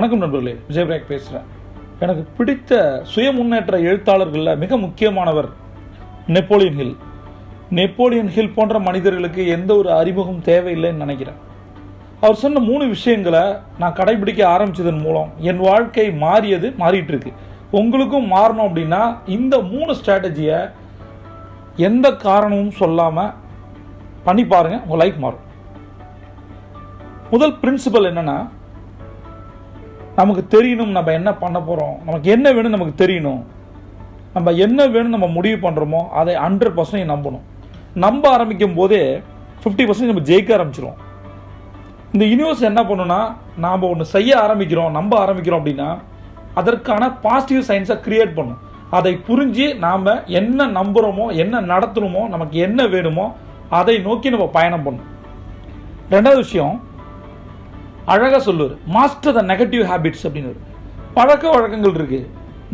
வணக்கம் நண்பர்களே, விஜயபிரேக் பேசுகிறேன். எனக்கு பிடித்த சுய முன்னேற்ற எழுத்தாளர்களில் மிக முக்கியமானவர் நெப்போலியன் ஹில். நெப்போலியன் ஹில் போன்ற மனிதர்களுக்கு எந்த ஒரு அறிமுகம் தேவையில்லைன்னு நினைக்கிறேன். அவர் சொன்ன 3 விஷயங்களை நான் கடைபிடிக்க ஆரம்பித்ததன் மூலம் என் வாழ்க்கை மாறிட்டு இருக்கு. உங்களுக்கும் மாறணும் அப்படின்னா இந்த 3 ஸ்ட்ராட்டஜியை எந்த காரணமும் சொல்லாமல் பண்ணி பாருங்கள், உங்கள் லைஃப் மாறும். முதல் பிரின்சிபல் என்னென்னா, நமக்கு தெரியணும் நம்ம என்ன பண்ண போகிறோம், நமக்கு என்ன வேணும் நமக்கு தெரியணும். நம்ம என்ன வேணும் நம்ம முடிவு பண்ணுறோமோ அதை 100% நம்பணும். நம்ப ஆரம்பிக்கும் போதே 50% நம்ம ஜெயிக்க ஆரம்பிச்சிடும். இந்த யூனிவர்ஸ் என்ன பண்ணுன்னா, நாம் ஒன்று செய்ய ஆரம்பிக்கிறோம், நம்ப ஆரம்பிக்கிறோம் அப்படின்னா அதற்கான பாசிட்டிவ் சைன்ஸை கிரியேட் பண்ணும். அதை புரிஞ்சு நாம் என்ன நம்புகிறோமோ, என்ன நடத்தணுமோ, நமக்கு என்ன வேணுமோ அதை நோக்கி நம்ம பயணம் பண்ணணும். 2வது விஷயம், அழகாக சொல்லுவார், மாஸ்டர் த நெகட்டிவ் ஹேபிட்ஸ் அப்படின்னு. பழக்க வழக்கங்கள் இருக்குது.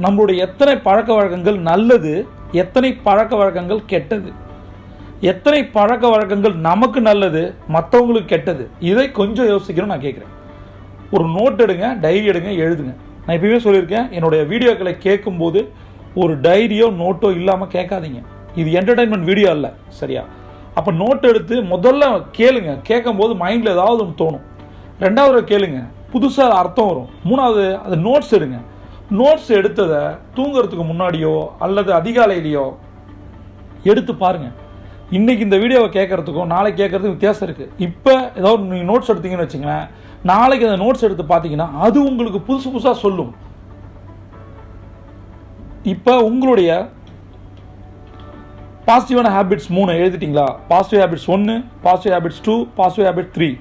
நம்மளுடைய எத்தனை பழக்க வழக்கங்கள் நல்லது, எத்தனை பழக்க வழக்கங்கள் கெட்டது, எத்தனை பழக்க வழக்கங்கள் நமக்கு நல்லது, மற்றவங்களுக்கு கெட்டது, இதை கொஞ்சம் யோசிக்கணும் நான் கேட்குறேன். ஒரு நோட் எடுங்க, டைரி எடுங்க, எழுதுங்க. நான் எப்பயுமே சொல்லியிருக்கேன், என்னுடைய வீடியோக்களை கேட்கும்போது ஒரு டைரியோ நோட்டோ இல்லாமல் கேட்காதீங்க. இது என்டர்டைன்மெண்ட் வீடியோ இல்லை, சரியா? அப்போ நோட் எடுத்து முதல்ல கேளுங்க. கேட்கும்போது மைண்டில் ஏதாவது ஒன்று தோணும். 2வது கேளுங்க, புதுசாக அர்த்தம் வரும். 3வது அது நோட்ஸ் எடுங்க. நோட்ஸ் எடுத்ததை தூங்குறதுக்கு முன்னாடியோ அல்லது அதிகாலையிலையோ எடுத்து பாருங்கள். இன்றைக்கி இந்த வீடியோவை கேட்குறதுக்கும் நாளைக்கு கேட்குறதுக்கும் வித்தியாசம் இருக்குது. இப்போ ஏதாவது நீங்கள் நோட்ஸ் எடுத்தீங்கன்னு வச்சுங்களேன், நாளைக்கு அந்த நோட்ஸ் எடுத்து பார்த்தீங்கன்னா அது உங்களுக்கு புதுசாக சொல்லும். இப்போ உங்களுடைய பாசிட்டிவான ஹேபிட்ஸ் 3 எழுதிட்டீங்களா? Positive habits 1, positive habits 2, positive habit 3.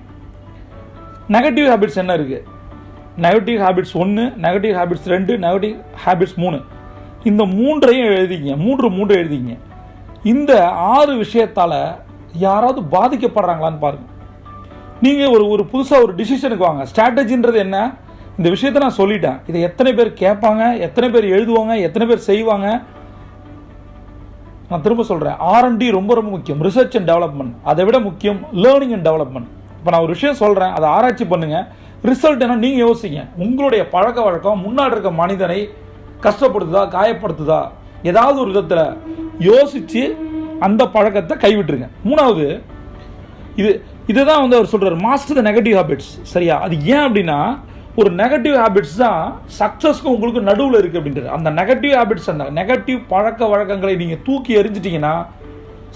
Negative habits என்ன இருக்குது? Negative habits 1, negative habits 2, negative habits 3. இந்த 3ஐயும் எழுதிங்க. 3 எழுதிங்க. இந்த 6 விஷயத்தால் யாராவது பாதிக்கப்படுறாங்களான்னு பாருங்கள். நீங்கள் ஒரு புதுசாக ஒரு டிசிஷனுக்கு வாங்க. ஸ்ட்ராட்டஜின்றது என்ன? இந்த விஷயத்தை நான் சொல்லிட்டேன், இதை எத்தனை பேர் கேட்பாங்க, எத்தனை பேர் எழுதுவாங்க, எத்தனை பேர் செய்வாங்க? நான் திரும்ப சொல்கிறேன், R&D ரொம்ப முக்கியம். ரிசர்ச் அண்ட் டெவலப்மெண்ட் அதை விட முக்கியம் லேர்னிங் அண்ட் டெவலப்மெண்ட். இப்போ நான் ஒரு விஷயம் சொல்கிறேன், அதை ஆராய்ச்சி பண்ணுங்கள். ரிசல்ட் என்ன நீங்கள் யோசிங்க. உங்களுடைய பழக்க வழக்கம் முன்னாடி இருக்க மனிதனை கஷ்டப்படுத்துதா, காயப்படுத்துதா, ஏதாவது ஒரு விதத்தில் யோசித்து அந்த பழக்கத்தை கைவிட்டுருங்க. 3வது, இதுதான் அவர் சொல்கிறார், மாஸ்டர் த நெகட்டிவ் ஹேபிட்ஸ். சரியா? அது ஏன் அப்படின்னா, ஒரு நெகட்டிவ் ஹேபிட்ஸ் தான் சக்ஸஸ்க்கு உங்களுக்கு நடுவில் இருக்குது அப்படின்றது. அந்த நெகட்டிவ் ஹேபிட்ஸ், அந்த நெகட்டிவ் பழக்க வழக்கங்களை நீங்கள் தூக்கி எறிஞ்சிட்டிங்கன்னா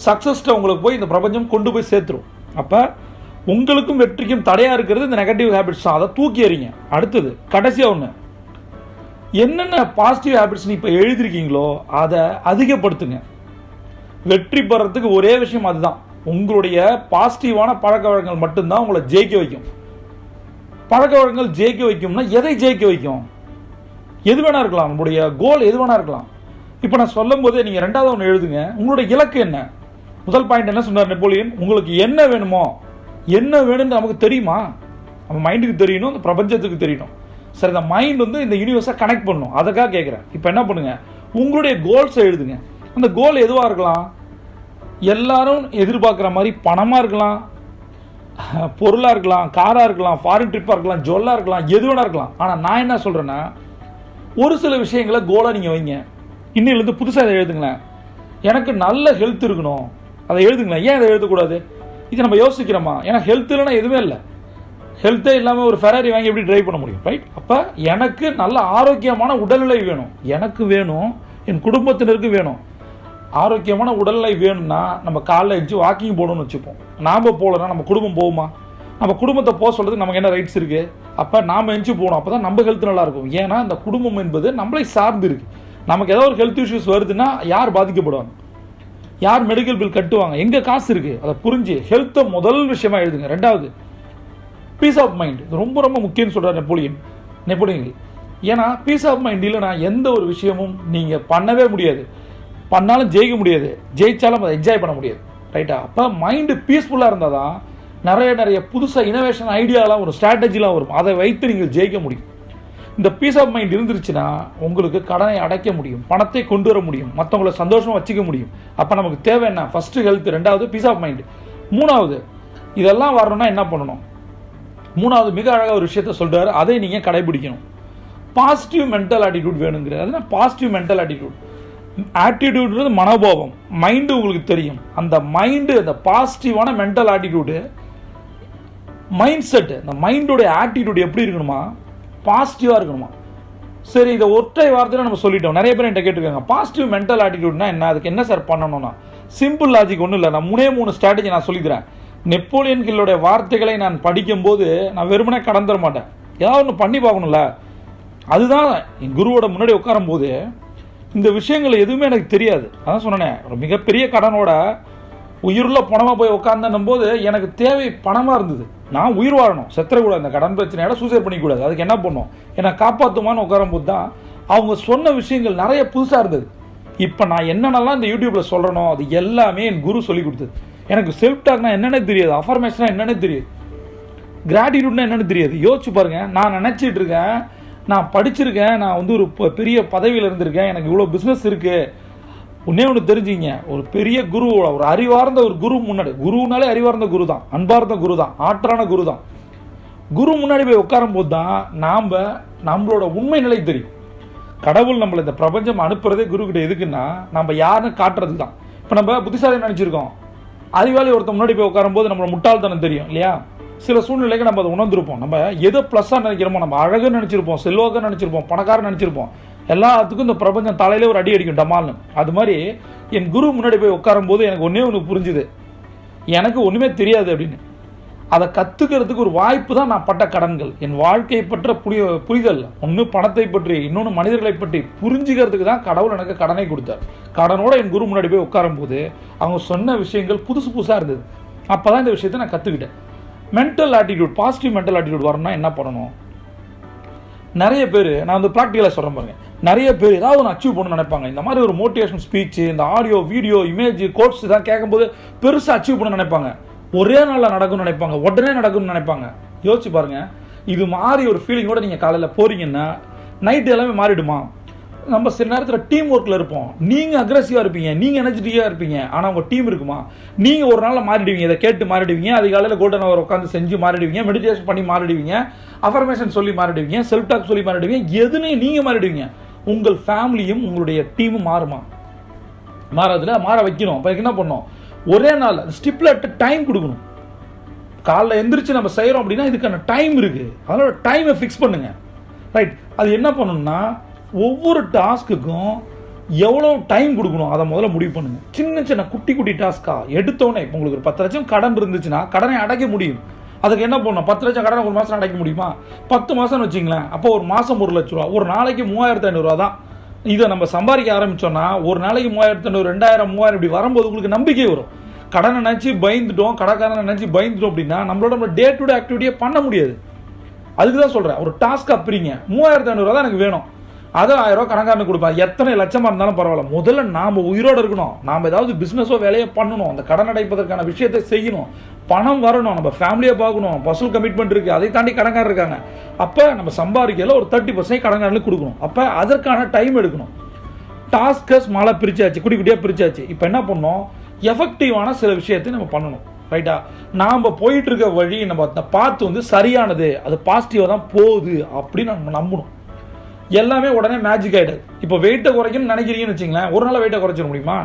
சக்ஸஸ்ட்டை உங்களுக்கு போய் இந்த பிரபஞ்சம் கொண்டு போய் சேர்த்துரும். அப்போ உங்களுக்கும் வெற்றிக்கும் தடையாக இருக்கிறது இந்த நெகட்டிவ் ஹேபிட்ஸ் தான். அதை தூக்கி எறிங்க. அடுத்தது, கடைசியாக ஒன்று, என்னென்ன பாசிட்டிவ் ஹேபிட்ஸ் நீ இப்போ எழுதிருக்கீங்களோ அதை அதிகப்படுத்துங்க. வெற்றி பெறத்துக்கு ஒரே விஷயம் அதுதான். உங்களுடைய பாசிட்டிவான பழக்க வழக்கங்கள் மட்டும்தான் உங்களை ஜெயிக்க வைக்கும். பழக்க வழக்கங்கள் ஜெயிக்க வைக்கும்னா எதை ஜெயிக்க வைக்கும்? எது வேணா இருக்கலாம், நம்முடைய கோல் எது வேணா இருக்கலாம். இப்போ நான் சொல்லும் போதே நீங்கள் 2வது ஒன்று எழுதுங்க. உங்களுடைய இலக்கு என்ன? முதல் பாயிண்ட் என்ன சொன்னார் நெப்போலியன்? உங்களுக்கு என்ன வேணுமோ, என்ன வேணும்னு நமக்கு தெரியுமா? நம்ம மைண்டுக்கு தெரியணும், அந்த பிரபஞ்சத்துக்கு தெரியணும். சரி, இந்த மைண்ட் இந்த யூனிவர்ஸை கனெக்ட் பண்ணணும். அதுக்காக கேட்குறேன். இப்போ என்ன பண்ணுங்க, உங்களுடைய கோல்ஸை எழுதுங்க. அந்த கோல் எதுவாக இருக்கலாம்? எல்லாரும் எதிர்பார்க்குற மாதிரி பணமாக இருக்கலாம், பொருளாக இருக்கலாம், காராக இருக்கலாம், ஃபாரின் ட்ரிப்பாக இருக்கலாம், ஜுவல்லாக இருக்கலாம், எது வேணா இருக்கலாம். ஆனால் நான் என்ன சொல்கிறேன்னா, ஒரு சில விஷயங்களை கோலாக நீங்கள் வைங்க. இன்னிலேருந்து புதுசாக அதை எழுதுங்களேன். எனக்கு நல்ல ஹெல்த் இருக்கணும், அதை எழுதுங்களேன். ஏன் அதை எழுதக்கூடாது? இது நம்ம யோசிக்கிறோமா? ஏன்னா ஹெல்த் இல்லைன்னா எதுவுமே இல்லை. ஹெல்த்தே இல்லாமல் ஒரு ஃபெராரி வாங்கி எப்படி ட்ரைவ் பண்ண முடியும்? ரைட்? அப்போ எனக்கு நல்ல ஆரோக்கியமான உடல்நிலை வேணும், எனக்கு வேணும், என் குடும்பத்தினருக்கு வேணும். ஆரோக்கியமான உடல்நிலை வேணும்னா நம்ம காலைல எழுந்து வாக்கிங் போகணும்னு வச்சுப்போம். நாம் போகலன்னா நம்ம குடும்பம் போகுமா? நம்ம குடும்பத்தை போக சொல்கிறதுக்கு நமக்கு என்ன ரைட்ஸ் இருக்குது? அப்போ நாம் எழுந்து போகணும். அப்போ தான் நம்ம ஹெல்த் நல்லாயிருக்கும். ஏன்னா இந்த குடும்பம் என்பது நம்மளை சார்ந்து இருக்குது. நமக்கு ஏதாவது ஒரு ஹெல்த் இஷ்யூஸ் வருதுன்னா யார் பாதிக்கப்படுவாங்க? யார் மெடிக்கல் பில் கட்டுவாங்க? எங்கே காசு இருக்குது? அதை புரிஞ்சு ஹெல்த்தை முதல் விஷயமா எழுதுங்க. 2வது, பீஸ் ஆஃப் மைண்ட். இது ரொம்ப முக்கியம்னு சொல்கிறார் நெப்போலியன். ஏன்னா பீஸ் ஆஃப் மைண்ட் இல்லைனா எந்த ஒரு விஷயமும் நீங்கள் பண்ணவே முடியாது. பண்ணாலும் ஜெயிக்க முடியாது, ஜெயிச்சாலும் அதை என்ஜாய் பண்ண முடியாது. ரைட்டா? அப்போ மைண்டு பீஸ்ஃபுல்லாக இருந்தால் தான் நிறைய புதுசாக இனோவேஷன் ஐடியாலாம் வரும், ஸ்ட்ராட்டஜிலாம் வரும். அதை வைத்து நீங்கள் ஜெயிக்க முடியும். இந்த பீஸ் ஆஃப் மைண்ட் இருந்துருச்சுன்னா உங்களுக்கு கடனை அடைக்க முடியும், பணத்தை கொண்டு வர முடியும், மற்றவங்களை சந்தோஷமாக வச்சுக்க முடியும். அப்போ நமக்கு தேவை என்ன? ஃபஸ்ட்டு ஹெல்த், 2வது பீஸ் ஆஃப் மைண்டு, 3வது இதெல்லாம் வரணும்னா என்ன பண்ணணும்? மூணாவது மிக அழகாக ஒரு விஷயத்த சொல்கிறாரு, அதை நீங்கள் கடைபிடிக்கணும். பாசிட்டிவ் மென்டல் ஆட்டிடியூட் வேணுங்கிறது. அதுனா பாசிட்டிவ் மென்டல் ஆட்டிடியூட். ஆட்டிடியூட்ன்றது மனோபாவம், மைண்டு உங்களுக்கு தெரியும். அந்த மைண்டு, அந்த பாசிட்டிவான மென்டல் ஆட்டிடியூடு, மைண்ட் செட், அந்த மைண்டோடைய ஆட்டிடியூட் எப்படி இருக்கணுமா? பாசிட்டிவாக இருக்கணுமா? சரி, இதை ஒற்றை வார்த்தையில் நம்ம சொல்லிட்டோம். நிறைய பேர் என்கிட்ட கேட்டிருக்காங்க, பாசிட்டிவ் மென்டல் ஆட்டிடியூட்னா என்ன, அதுக்கு என்ன சார் பண்ணணும்னா? சிம்பிள் லாஜிக் ஒன்றும் இல்லை. நான் 3 ஸ்ட்ராட்டஜி நான் சொல்லிக்கிறேன். நெப்போலியன் ஹில்லுடைய வார்த்தைகளை நான் படிக்கும்போது நான் வெறுமனே கடந்துட மாட்டேன், ஏதாவது ஒன்று பண்ணி பார்க்கணும்ல. அதுதான் என் குருவோட முன்னாடி உட்காரும் போது இந்த விஷயங்கள் எதுவுமே எனக்கு தெரியாது. அதான் சொன்னேன், ஒரு மிகப்பெரிய கடனோட உயிருள்ள பணமாக போய் உட்காந்துன்னும் போது எனக்கு தேவை பணமாக இருந்தது. நான் உயிர் வாழணும், செத்துறக்கூடாது, இந்த கடன் பிரச்சனையோட சூசைட் பண்ணிக்கூடாது. அதுக்கு என்ன பண்ணும், என்னை காப்பாற்றுமான்னு உட்காரும் போது தான் அவங்க சொன்ன விஷயங்கள் நிறைய புதுசாக இருந்தது. இப்போ நான் என்னென்னலாம் இந்த யூடியூப்பில் சொல்கிறனோ அது எல்லாமே என் குரு சொல்லி கொடுத்தது. எனக்கு செல்ஃப் டாக்னா என்னென்ன தெரியாது, அஃபர்மேஷனா என்னென்ன தெரியாது, கிராட்டிடியூட்னா என்னென்னு தெரியாது. யோசிச்சு பாருங்கள், நான் நினச்சிட்டு இருக்கேன், நான் படிச்சிருக்கேன், நான் வந்து ஒரு பெரிய பதவியில் இருந்திருக்கேன், எனக்கு இவ்வளோ பிஸ்னஸ் இருக்குது. ஒன்று தெரிஞ்சுங்க, ஒரு பெரிய குருவோட, ஒரு அறிவார்ந்த ஒரு குரு முன்னாடி, குருனாலே அறிவார்ந்த குரு தான், அன்பார்ந்த குரு தான், ஆற்றான குரு தான். குரு முன்னாடி போய் உட்காரும் போது தான் நாம் நம்மளோட உண்மை நிலை தெரியும். கடவுள் நம்மளை இந்த பிரபஞ்சம் அனுப்புறதே குருக்கிட்ட எதுக்குன்னா நம்ம யாருன்னு காட்டுறது தான். இப்போ நம்ம புத்திசாலி நினச்சிருக்கோம், அறிவாளி ஒருத்தர் முன்னாடி போய் உட்காரும் போது நம்மளோட முட்டாள்தனம் தெரியும் இல்லையா? சில சூழ்நிலைக்கு நம்ம அதை உணர்ந்திருப்போம். நம்ம எதை ப்ளஸ்ஸாக நினைக்கிறோமோ, நம்ம அழகுன்னு நினச்சிருப்போம், செல்வாக்குன்னு நினச்சிருப்போம், பணக்காரன் நினச்சிருப்போம். எல்லாத்துக்கும் இந்த பிரபஞ்சம் தலையிலே ஒரு அடி அடிக்கும், டமால்னு. அது மாதிரி என் குரு முன்னாடி போய் உட்காரும் போது எனக்கு ஒன்று புரிஞ்சுது, எனக்கு ஒன்றுமே தெரியாது அப்படின்னு. அதை கற்றுக்கிறதுக்கு ஒரு வாய்ப்பு தான் நான் பட்ட கடன்கள். என் வாழ்க்கையை பற்ற புரிதல், ஒன்று பணத்தை பற்றி, இன்னொன்று மனிதர்களை பற்றி புரிஞ்சுக்கிறதுக்கு தான் கடவுள் எனக்கு கடனை கொடுத்தார். கடனோட என் குரு முன்னாடி போய் உட்காரும் போது அவங்க சொன்ன விஷயங்கள் புதுசாக இருந்தது. அப்போ தான் இந்த விஷயத்தை நான் கற்றுக்கிட்டேன். Mental attitude, positive mental attitude வரணும்னா என்ன பண்ணணும்? நிறைய பேர், நான் வந்து ப்ராக்டிக்கலாக சொல்கிறேன் பாருங்க, நிறைய பேர் ஏதாவது ஒன்று அச்சீவ் பண்ணணும்னு நினைப்பாங்க. இந்த மாதிரி ஒரு மோட்டிவேஷன் ஸ்பீச், இந்த ஆடியோ, வீடியோ, இமேஜ், கோட்ஸ் தான் கேட்கும்போது பெருசாக அச்சீவ் பண்ண நினைப்பாங்க. ஒரே நாளில் நடக்கும்னு நினைப்பாங்க, உடனே நடக்கும்னு நினைப்பாங்க. யோசிச்சு பாருங்க, இது மாதிரி ஒரு ஃபீலிங்கோட நீங்கள் காலையில் போறீங்கன்னா நைட்டு எல்லாமே மாறிடுமா? நம்ம சில நேரத்தில் டீம் ஒர்க்கில் இருப்போம், நீங்கள் அக்ரெசிவாக இருப்பீங்க, நீங்கள் எனர்ஜெட்டிக்காக இருப்பீங்க, ஆனால் உங்கள் டீம் இருக்குமா? நீங்கள் ஒரு நாளில் மாறிடுவீங்க, இதை கேட்டு மாறிடுவீங்க, அதிகாலையில் கோல்டன் அவர் உட்காந்து செஞ்சு மாறிடுவீங்க, மெடிடேஷன் பண்ணி மாறிடுவீங்க, அஃபர்மேஷன் சொல்லி மாறிடுவீங்க, செல்ஃப் டாக் சொல்லி மாறிடுவீங்க, எதுனே நீங்கள் மாறிடுவீங்க. உங்கள் ஃபேமிலியும் உங்களுடைய டீமும் மாறுமா? மாறதுல மாற வைக்கணும். அப்போ என்ன பண்ணணும்? ஒரே நாள் ஸ்டிப்லெட் டைம் கொடுக்கணும். காலைல எந்திரிச்சு நம்ம செய்கிறோம் அப்படின்னா இதுக்கான டைம் இருக்குது, அதனோட டைமை ஃபிக்ஸ் பண்ணுங்க. ரைட், அது என்ன பண்ணணும்னா ஒவ்வொரு டாஸ்க்குக்கும் எவ்வளோ டைம் கொடுக்கணும் அதை முதல்ல முடிவு பண்ணுங்க. சின்ன சின்ன குட்டி டாஸ்க்காக எடுத்தோடனே, இப்போ உங்களுக்கு ஒரு 10 லட்சம் கடன் இருந்துச்சுன்னா கடனை அடைக்க முடியும். அதுக்கு என்ன பண்ணணும்? 10 லட்சம் கடனை ஒரு மாதம் அடைக்க முடியுமா? 10 மாதம்னு வச்சிங்களேன், அப்போ ஒரு மாதம் 1 லட்ச ரூபா, ஒரு நாளைக்கு 3500 ரூபா தான். இதை நம்ம சம்பாதிக்க ஆரம்பித்தோன்னா ஒரு நாளைக்கு 3500, 2000, 3000 இப்படி வரும்போது உங்களுக்கு நம்பிக்கை வரும். கடனை நினச்சி பயந்துட்டோம், கடைக்காரனை நினச்சி பயந்துட்டோம் அப்படின்னா நம்ம டே டு டே ஆக்டிவிட்டியே பண்ண முடியாது. அதுக்கு தான் சொல்கிறேன், ஒரு டாஸ்க்காக பிரிங்க. 3500 ரூபா தான் எனக்கு வேணும், அதை 1000 ரூபா கணக்காரனுக்கு கொடுப்பேன். எத்தனை லட்சமாக இருந்தாலும் பரவாயில்ல, முதல்ல நாம் உயிரோடு இருக்கணும், நாம் ஏதாவது பிஸ்னஸோ வேலையோ பண்ணணும், அந்த கடன் அடைப்பதற்கான விஷயத்தை செய்யணும், பணம் வரணும், நம்ம ஃபேமிலியை பார்க்கணும், பர்சனல் கமிட்மெண்ட் இருக்குது, அதை தாண்டி கடன்காரர் இருக்காங்க. அப்போ நம்ம சம்பாதிக்கல ஒரு 30% கடன்காரனுக்கு கொடுக்கணும். அப்போ அதற்கான டைம் எடுக்கணும். டாஸ்க்கை ஸ்மாலாக பிரிச்சாச்சு, குட்டியாக பிரிச்சாச்சு. இப்போ என்ன பண்ணணும்? எஃபெக்டிவான சில விஷயத்தை நம்ம பண்ணணும். ரைட்டா? நாம் போயிட்டு இருக்க வழி நம்ம பார்த்து வந்து சரியானது, அது பாசிட்டிவாக தான் போகுது அப்படின்னு நம்ம நம்பணும். எல்லாமே உடனே மேஜிக் ஆகிடுது. இப்போ வெயிட்டை குறைக்கணும்னு நினைக்கிறீங்கன்னு வச்சுங்களேன், ஒரு நாள் வெயிட்டை குறைச்சிட முடியுமா?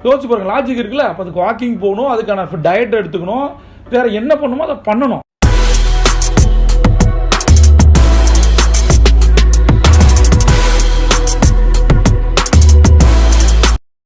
யோசிச்சு பாருங்க, லாஜிக் இருக்குல்ல. அப்போ அதுக்கு வாக்கிங் போகணும், அதுக்கான டயட் எடுத்துக்கணும், வேற என்ன பண்ணணுமோ அதை பண்ணணும்.